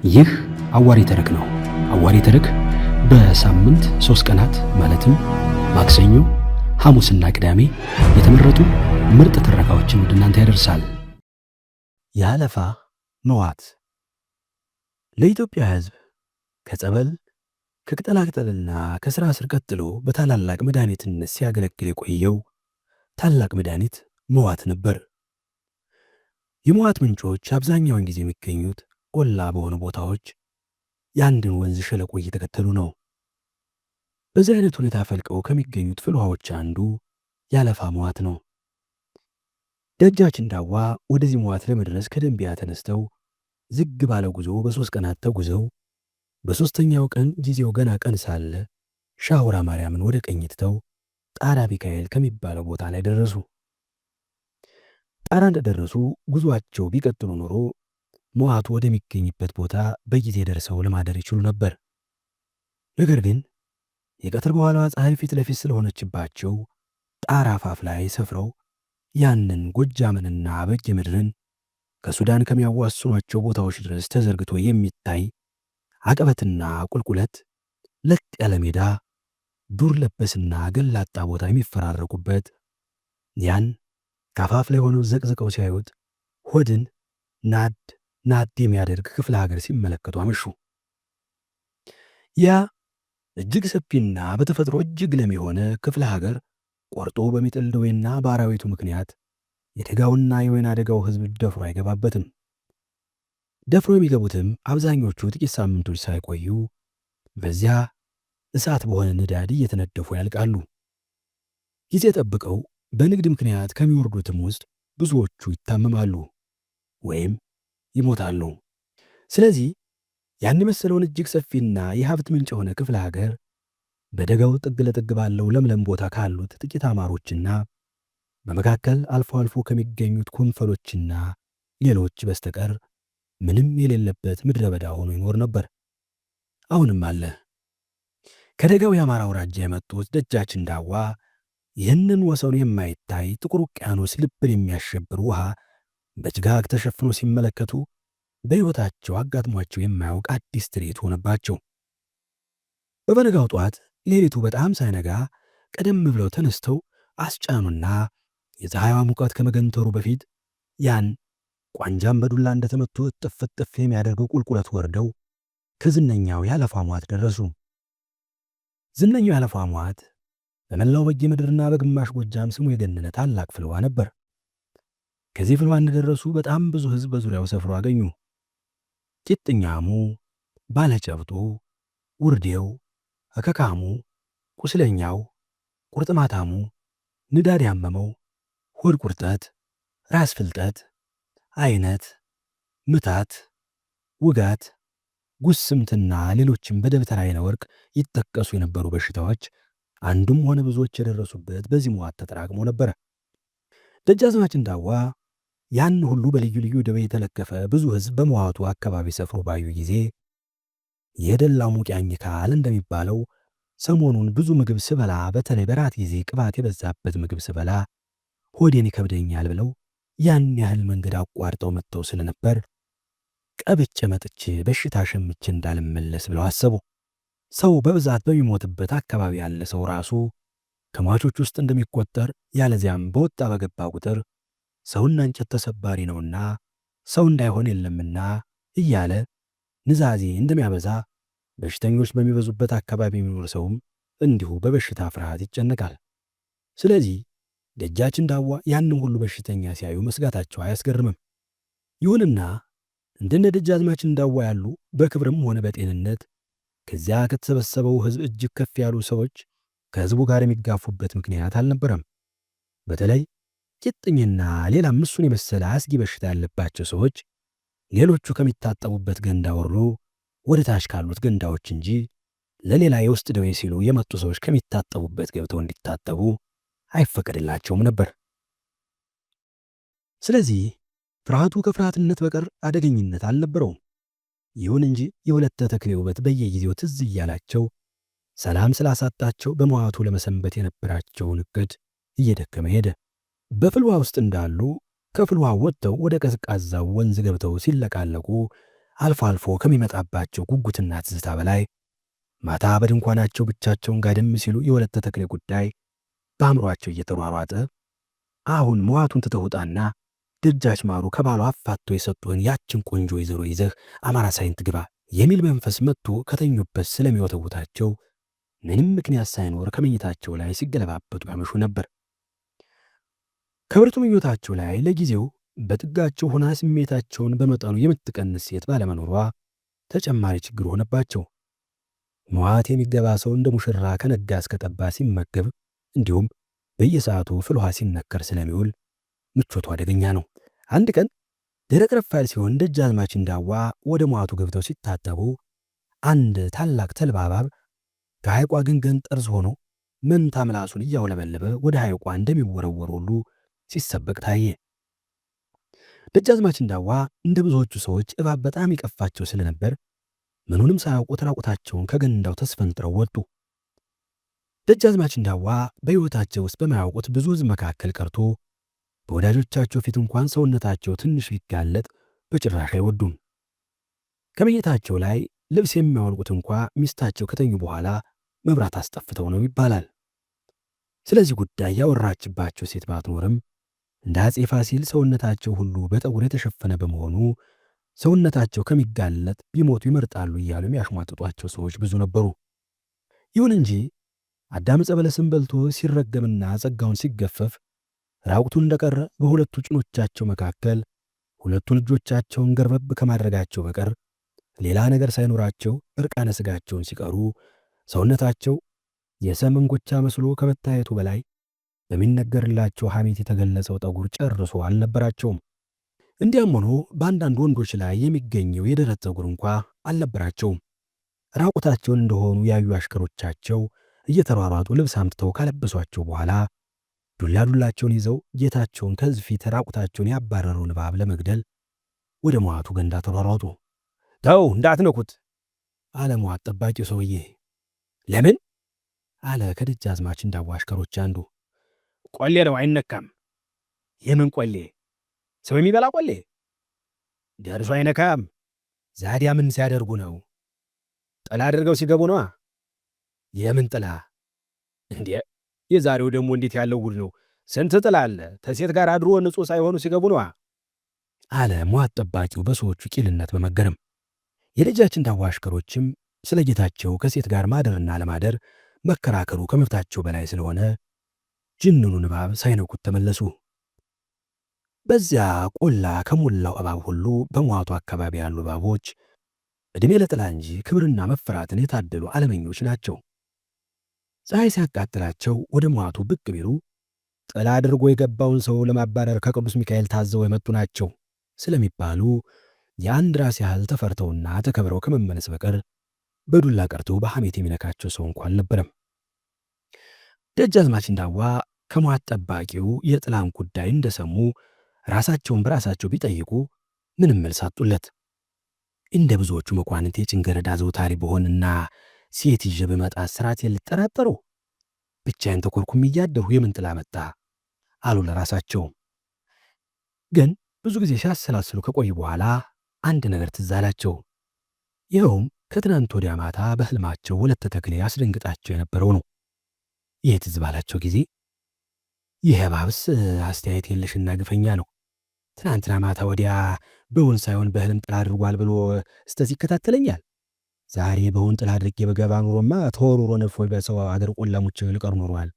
ይህ አዋሪ ተረክ ነው። አዋሪ ተረክ በሳምንት 3 ቀናት ማለትም ማክሰኞ፣ ሐሙስና ቅዳሜ የተመረጡ ምርጥ ትረካዎችን ወደ እናንተ ያደርሳል። የአለፋ መዋት ለኢትዮጵያ ሕዝብ ከጸበል ከቅጠላቅጠልና ከሥራ ስር ቀጥሎ በታላላቅ መድኃኒትነት ሲያገለግል የቆየው ታላቅ መድኃኒት መዋት ነበር። የመዋት ምንጮች አብዛኛውን ጊዜ የሚገኙት ቆላ በሆኑ ቦታዎች የአንድን ወንዝ ሸለቆ እየተከተሉ ነው። በዚህ አይነት ሁኔታ ፈልቀው ከሚገኙት ፍል ውሃዎች አንዱ የአለፋ መዋት ነው። ደጃችን ዳዋ ወደዚህ መዋት ለመድረስ ከደንቢያ ተነስተው ዝግ ባለ ጉዞ በ3 ቀናት ተጉዘው በ3ኛው ቀን ጊዜው ገና ቀን ሳለ ሻውራ ማርያምን ወደ ቀኝ ትተው ጣራ ሚካኤል ከሚባለው ቦታ ላይ ደረሱ። ጣራ እንደደረሱ ጉዞአቸው ቢቀጥሉ ኖሮ መዋቱ ወደሚገኝበት ቦታ በጊዜ ደርሰው ለማደር ይችሉ ነበር። ነገር ግን የቀትር በኋላ ፀሐይ ፊት ለፊት ስለሆነችባቸው ጣራ አፋፍ ላይ ሰፍረው ያንን ጎጃምንና በጌ ምድርን ከሱዳን ከሚያዋስኗቸው ቦታዎች ድረስ ተዘርግቶ የሚታይ አቀበትና ቁልቁለት ለጥ ያለ ሜዳ ዱር ለበስና ገላጣ ቦታ የሚፈራረቁበት ያን ካፋፍ ላይ ሆነው ዘቅዝቀው ሲያዩት ሆድን ናድ የሚያደርግ ክፍለ ሀገር ሲመለከቱ አመሹ። ያ እጅግ ሰፊና በተፈጥሮ እጅግ ለም የሆነ ክፍለ ሀገር ቆርጦ በሚጥል ደዌና በአራዊቱ ምክንያት የደጋውና የወይና ደጋው ሕዝብ ደፍሮ አይገባበትም። ደፍሮ የሚገቡትም አብዛኞቹ ጥቂት ሳምንቶች ሳይቆዩ በዚያ እሳት በሆነ ንዳድ እየተነደፉ ያልቃሉ። ጊዜ ጠብቀው በንግድ ምክንያት ከሚወርዱትም ውስጥ ብዙዎቹ ይታመማሉ ወይም ይሞታሉ። ስለዚህ ያን የመሰለውን እጅግ ሰፊና የሀብት ምንጭ የሆነ ክፍለ ሀገር በደጋው ጥግ ለጥግ ባለው ለምለም ቦታ ካሉት ጥቂት አማሮችና በመካከል አልፎ አልፎ ከሚገኙት ኮንፈሎችና ሌሎች በስተቀር ምንም የሌለበት ምድረ በዳ ሆኖ ይኖር ነበር። አሁንም አለ። ከደጋው የአማራ አውራጃ የመጡት ደጃችን ዳዋ ይህንን ወሰኑ የማይታይ ጥቁር ውቅያኖስ ልብን የሚያሸብር ውሃ በጭጋግ ተሸፍኖ ሲመለከቱ በሕይወታቸው አጋጥሟቸው የማያውቅ አዲስ ትርኢት ሆነባቸው። በበነጋው ጧት ሌሊቱ በጣም ሳይነጋ ቀደም ብለው ተነስተው አስጫኑና የፀሐይዋ ሙቀት ከመገንተሩ በፊት ያን ቋንጃም በዱላ እንደተመቱ እጥፍ እጥፍ የሚያደርገው ቁልቁለት ወርደው ከዝነኛው የአለፋ መዋት ደረሱ። ዝነኛው የአለፋ መዋት በመላው በጌ ምድርና በግማሽ ጎጃም ስሙ የገነነ ታላቅ ፍልዋ ነበር። ከዚህ ፍልዋ እንደደረሱ በጣም ብዙ ሕዝብ በዙሪያው ሰፍሮ አገኙ። ቂጥኛሙ፣ ባለጨብጡ፣ ውርዴው፣ እከካሙ፣ ቁስለኛው፣ ቁርጥማታሙ፣ ንዳድ ያመመው፣ ሆድ ቁርጠት፣ ራስ ፍልጠት፣ አይነት፣ ምታት፣ ውጋት፣ ጉስምትና ሌሎችም በደብተራ አይነ ወርቅ ይጠቀሱ የነበሩ በሽታዎች አንዱም ሆነ ብዙዎች የደረሱበት በዚህ መዋት ተጠራቅሞ ነበረ። ደጃዝማች ዳዋ ያን ሁሉ በልዩ ልዩ ደዌ የተለከፈ ብዙ ሕዝብ በመዋቱ አካባቢ ሰፍሮ ባዩ ጊዜ የደላው ሙቂያኝ ካል እንደሚባለው ሰሞኑን ብዙ ምግብ ስበላ፣ በተለይ በራት ጊዜ ቅባት የበዛበት ምግብ ስበላ ሆዴን ይከብደኛል ብለው ያን ያህል መንገድ አቋርጠው መጥተው ስለነበር ቀብቼ መጥቼ በሽታ ሸምቼ እንዳልመለስ ብለው አሰቡ። ሰው በብዛት በሚሞትበት አካባቢ ያለ ሰው ራሱ ከሟቾች ውስጥ እንደሚቆጠር ያለዚያም በወጣ በገባ ቁጥር ሰውና እንጨት ተሰባሪ ነውና ሰው እንዳይሆን የለምና እያለ ንዛዜ እንደሚያበዛ በሽተኞች በሚበዙበት አካባቢ የሚኖር ሰውም እንዲሁ በበሽታ ፍርሃት ይጨነቃል። ስለዚህ ደጃችን ዳዋ ያንን ሁሉ በሽተኛ ሲያዩ መስጋታቸው አያስገርምም። ይሁንና እንደነ ደጃዝማችን ዳዋ ያሉ በክብርም ሆነ በጤንነት ከዚያ ከተሰበሰበው ሕዝብ እጅግ ከፍ ያሉ ሰዎች ከሕዝቡ ጋር የሚጋፉበት ምክንያት አልነበረም። በተለይ ቂጥኝና ሌላም እሱን የመሰለ አስጊ በሽታ ያለባቸው ሰዎች ሌሎቹ ከሚታጠቡበት ገንዳ ወርዶ ወደ ታች ካሉት ገንዳዎች እንጂ ለሌላ የውስጥ ደዌ ሲሉ የመጡ ሰዎች ከሚታጠቡበት ገብተው እንዲታጠቡ አይፈቀድላቸውም ነበር። ስለዚህ ፍርሃቱ ከፍርሃትነት በቀር አደገኝነት አልነበረውም። ይሁን እንጂ የሁለተ ተክሌ ውበት በየጊዜው ትዝ እያላቸው ሰላም ስላሳጣቸው በመዋቱ ለመሰንበት የነበራቸውን እቅድ እየደከመ ሄደ። በፍልዋ ውስጥ እንዳሉ ከፍልዋ ወጥተው ወደ ቀዝቃዛው ወንዝ ገብተው ሲለቃለቁ አልፎ አልፎ ከሚመጣባቸው ጉጉትና ትዝታ በላይ ማታ በድንኳናቸው ብቻቸውን ጋደም ሲሉ የወለተ ተክሌ ጉዳይ በአእምሯቸው እየተሯሯጠ አሁን መዋቱን ትተውጣና ደጃች ማሩ ከባሏ አፋቶ የሰጡህን ያችን ቆንጆ ወይዘሮ ይዘህ አማራ ሳይንት ግባ የሚል መንፈስ መጥቶ ከተኙበት ስለሚወተውታቸው ምንም ምክንያት ሳይኖር ከመኝታቸው ላይ ሲገለባበጡ ያመሹ ነበር። ከብርቱ ምኞታቸው ላይ ለጊዜው በጥጋቸው ሆና ስሜታቸውን በመጠኑ የምትቀንስ ሴት ባለመኖሯ ተጨማሪ ችግር ሆነባቸው። መዋት የሚገባ ሰው እንደ ሙሽራ ከነጋ እስከጠባ ሲመገብ እንዲሁም በየሰዓቱ ፍል ውሃ ሲነከር ስለሚውል ምቾቱ አደገኛ ነው። አንድ ቀን ደረቅ ረፋድ ሲሆን ደጃዝማች እንዳዋ ወደ መዋቱ ገብተው ሲታጠቡ አንድ ታላቅ ተልባ እባብ ከሐይቋ ግንገን ጠርዝ ሆኖ መንታ ምላሱን እያውለበለበ ወደ ሐይቋ እንደሚወረወር ሁሉ ሲሰበቅ ታየ። ደጃዝማች እንዳዋ እንደ ብዙዎቹ ሰዎች እባብ በጣም ይቀፋቸው ስለነበር ምኑንም ሳያውቁት ራቁታቸውን ከገንዳው ተስፈንጥረው ወጡ። ደጃዝማች እንዳዋ በሕይወታቸው ውስጥ በማያውቁት ብዙ ሕዝብ መካከል ቀርቶ በወዳጆቻቸው ፊት እንኳን ሰውነታቸው ትንሽ ቢጋለጥ በጭራሽ አይወዱም። ከመኝታቸው ላይ ልብስ የሚያወልቁት እንኳ ሚስታቸው ከተኙ በኋላ መብራት አስጠፍተው ነው ይባላል። ስለዚህ ጉዳይ ያወራችባቸው ሴት ባትኖርም እንደ አፄ ፋሲል ሰውነታቸው ሁሉ በጠጉር የተሸፈነ በመሆኑ ሰውነታቸው ከሚጋለጥ ቢሞቱ ይመርጣሉ እያሉ የሚያሽሟጥጧቸው ሰዎች ብዙ ነበሩ። ይሁን እንጂ አዳም ዕፀ በለስን በልቶ ሲረገምና ጸጋውን ሲገፈፍ ራቁቱን እንደቀረ በሁለቱ ጭኖቻቸው መካከል ሁለቱን እጆቻቸውን ገርበብ ከማድረጋቸው በቀር ሌላ ነገር ሳይኖራቸው እርቃነ ሥጋቸውን ሲቀሩ ሰውነታቸው የሰም እንጎቻ መስሎ ከመታየቱ በላይ በሚነገርላቸው ሐሜት የተገለጸው ጠጉር ጨርሶ አልነበራቸውም። እንዲያም ሆኖ በአንዳንድ ወንዶች ላይ የሚገኘው የደረት ጠጉር እንኳ አልነበራቸውም። ራቁታቸውን እንደሆኑ ያዩ አሽከሮቻቸው እየተሯሯጡ ልብስ አምጥተው ካለበሷቸው በኋላ ዱላቸውን ይዘው ጌታቸውን ከሕዝብ ፊት ራቁታቸውን ያባረረውን እባብ ለመግደል ወደ መዋቱ ገንዳ ተሯሯጡ። ተው እንዳትነኩት አለ መዋት ጠባቂው ሰውዬ። ለምን አለ ከደጃዝማች እንዳዋ አሽከሮች አንዱ። ቆሌ ነው አይነካም። የምን ቆሌ? ሰው የሚበላ ቆሌ? ደርሶ አይነካም። ዛዲያ ምን ሲያደርጉ ነው? ጥላ አድርገው ሲገቡ ነዋ። የምን ጥላ እንዴ? የዛሬው ደግሞ እንዴት ያለው ጉድ ነው! ስንት ጥላ አለ። ተሴት ጋር አድሮ ንጹሕ ሳይሆኑ ሲገቡ ነዋ አለ መዋት ጠባቂው በሰዎቹ ቂልነት በመገረም። የደጃች እንዳዋ አሽከሮችም ስለ ጌታቸው ከሴት ጋር ማደርና ለማደር መከራከሩ ከመብታቸው በላይ ስለሆነ ጅንኑን እባብ ሳይነኩት ተመለሱ። በዚያ ቆላ ከሞላው እባብ ሁሉ በመዋቱ አካባቢ ያሉ እባቦች ዕድሜ ለጥላ እንጂ ክብርና መፈራትን የታደሉ ዓለመኞች ናቸው። ፀሐይ ሲያቃጥላቸው ወደ መዋቱ ብቅ ቢሉ ጥላ አድርጎ የገባውን ሰው ለማባረር ከቅዱስ ሚካኤል ታዘው የመጡ ናቸው ስለሚባሉ የአንድ ራስ ያህል ተፈርተውና ተከብረው ከመመለስ በቀር በዱላ ቀርቶ በሐሜት የሚነካቸው ሰው እንኳን አልነበረም። ደጃዝማች እንዳዋ ከመዋት ጠባቂው የጥላን ጉዳይ እንደሰሙ ራሳቸውን በራሳቸው ቢጠይቁ ምንም መልስ አጡለት። እንደ ብዙዎቹ መኳንንት የጭንገረዳ ዘውታሪ በሆንና ሴት ይዤ በመጣ ስራቴን ልጠራጠሩ ብቻዬን ተኮርኩም እያደሁ የምን ጥላ መጣ አሉ ለራሳቸው። ግን ብዙ ጊዜ ሲያሰላስሉ ከቆዩ በኋላ አንድ ነገር ትዝ አላቸው። ይኸውም ከትናንት ወዲያ ማታ በሕልማቸው ወለተ ተክሌ አስደንግጣቸው የነበረው ነው። ይህ ትዝ ባላቸው ጊዜ ይህ እባብስ አስተያየት የለሽና ግፈኛ ነው። ትናንትና ማታ ወዲያ በውን ሳይሆን በሕልም ጥላ አድርጓል ብሎ እስከዚህ ይከታተለኛል። ዛሬ በውን ጥላ አድርጌ በገባ ኑሮማ ተወርሮ ነድፎኝ በሰው አገር ቆላሙች ልቀር ኖሯል።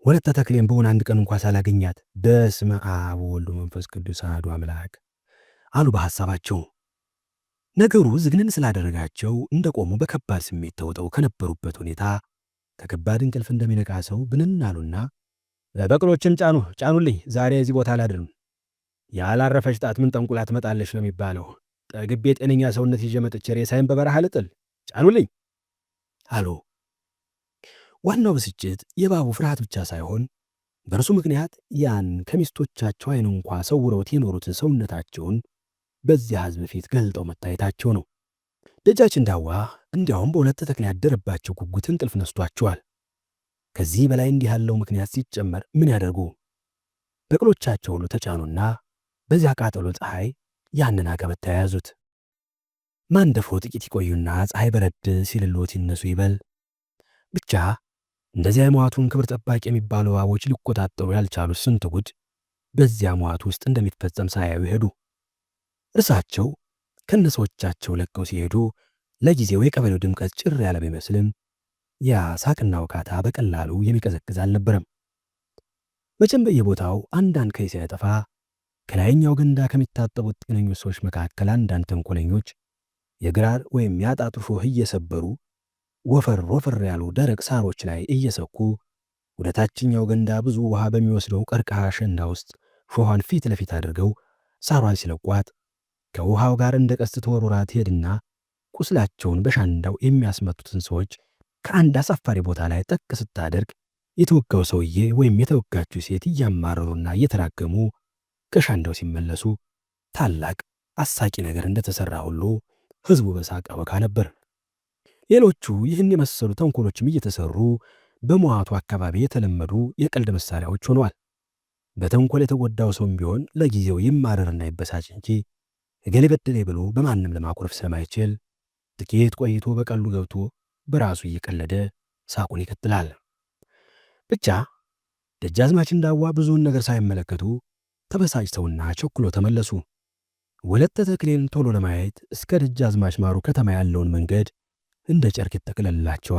ወለተ ተክሌን በውን አንድ ቀን እንኳ ሳላገኛት በስመ አብ ወወልድ ወመንፈስ ቅዱስ አሐዱ አምላክ አሉ በሐሳባቸው። ነገሩ ዝግንን ስላደረጋቸው እንደቆሙ በከባድ ስሜት ተውጠው ከነበሩበት ሁኔታ ከከባድ እንቅልፍ እንደሚነቃ ሰው ብንን አሉና በቅሎችን ጫኑልኝ፣ ዛሬ እዚህ ቦታ አላድርም። ያላረፈች ጣት ምን ጠንቁላ ትመጣለች ነው የሚባለው። ጠግቤ ጤነኛ ሰውነት ይዤ መጥቼ ሬሳዬን በበረሃ ልጥል፣ ጫኑልኝ አሉ። ዋናው ብስጭት የእባቡ ፍርሃት ብቻ ሳይሆን በእርሱ ምክንያት ያን ከሚስቶቻቸው ዓይን እንኳ ሰውረውት የኖሩትን ሰውነታቸውን በዚያ ሕዝብ ፊት ገልጠው መታየታቸው ነው። ደጃች እንዳዋ እንዲያውም በወለተ ተክሌ ያደረባቸው ጉጉት እንቅልፍ ነስቷቸዋል። ከዚህ በላይ እንዲህ ያለው ምክንያት ሲጨመር ምን ያደርጉ? በቅሎቻቸው ሁሉ ተጫኑና በዚያ ቃጠሎ ፀሐይ ያንን አቀበት ተያያዙት። ማንደፍሮ ጥቂት ይቆዩና ፀሐይ በረድ ሲልሎት ይነሱ ይበል። ብቻ እንደዚያ የመዋቱን ክብር ጠባቂ የሚባሉ እባቦች ሊቆጣጠሩ ያልቻሉት ስንት ጉድ በዚያ መዋት ውስጥ እንደሚፈጸም ሳያዩ ሄዱ። እርሳቸው ከነሰዎቻቸው ለቀው ሲሄዱ ለጊዜው የቀበሌው ድምቀት ጭር ያለ ቢመስልም ያ ሳቅና ውካታ በቀላሉ የሚቀዘቅዝ አልነበረም። መቼም በየቦታው አንዳንድ ከይሲ ያጠፋ ከላይኛው ገንዳ ከሚታጠቡት ጤነኞች ሰዎች መካከል አንዳንድ ተንኮለኞች የግራር ወይም ያጣጡ ሾህ እየሰበሩ ወፈር ወፈር ያሉ ደረቅ ሳሮች ላይ እየሰኩ ወደ ታችኛው ገንዳ ብዙ ውሃ በሚወስደው ቀርቀሃ ሸንዳ ውስጥ ሾኋን ፊት ለፊት አድርገው ሳሯን ሲለቋት ከውሃው ጋር እንደ ቀስት ተወርውራ ትሄድና ቁስላቸውን በሻንዳው የሚያስመቱትን ሰዎች ከአንድ አሳፋሪ ቦታ ላይ ጠቅ ስታደርግ የተወጋው ሰውዬ ወይም የተወጋችው ሴት እያማረሩና እየተራገሙ ከሻንዳው ሲመለሱ ታላቅ አሳቂ ነገር እንደተሰራ ሁሉ ሕዝቡ በሳቅ አወካ ነበር። ሌሎቹ ይህን የመሰሉ ተንኮሎችም እየተሰሩ በመዋቱ አካባቢ የተለመዱ የቀልድ መሳሪያዎች ሆነዋል። በተንኮል የተጎዳው ሰውም ቢሆን ለጊዜው ይማረርና ይበሳጭ እንጂ እገሌ በደሌ ብሎ በማንም ለማኩረፍ ስለማይችል ጥቂት ቆይቶ በቀሉ ገብቶ በራሱ እየቀለደ ሳቁን ይቀጥላል። ብቻ ደጃዝማች እንዳዋ ብዙውን ነገር ሳይመለከቱ ተበሳጭተውና ቸኩሎ ተመለሱ። ወለተ ተክሌን ቶሎ ለማየት እስከ ደጃዝማች ማሩ ከተማ ያለውን መንገድ እንደ ጨርቅ ይጠቅለልላቸዋ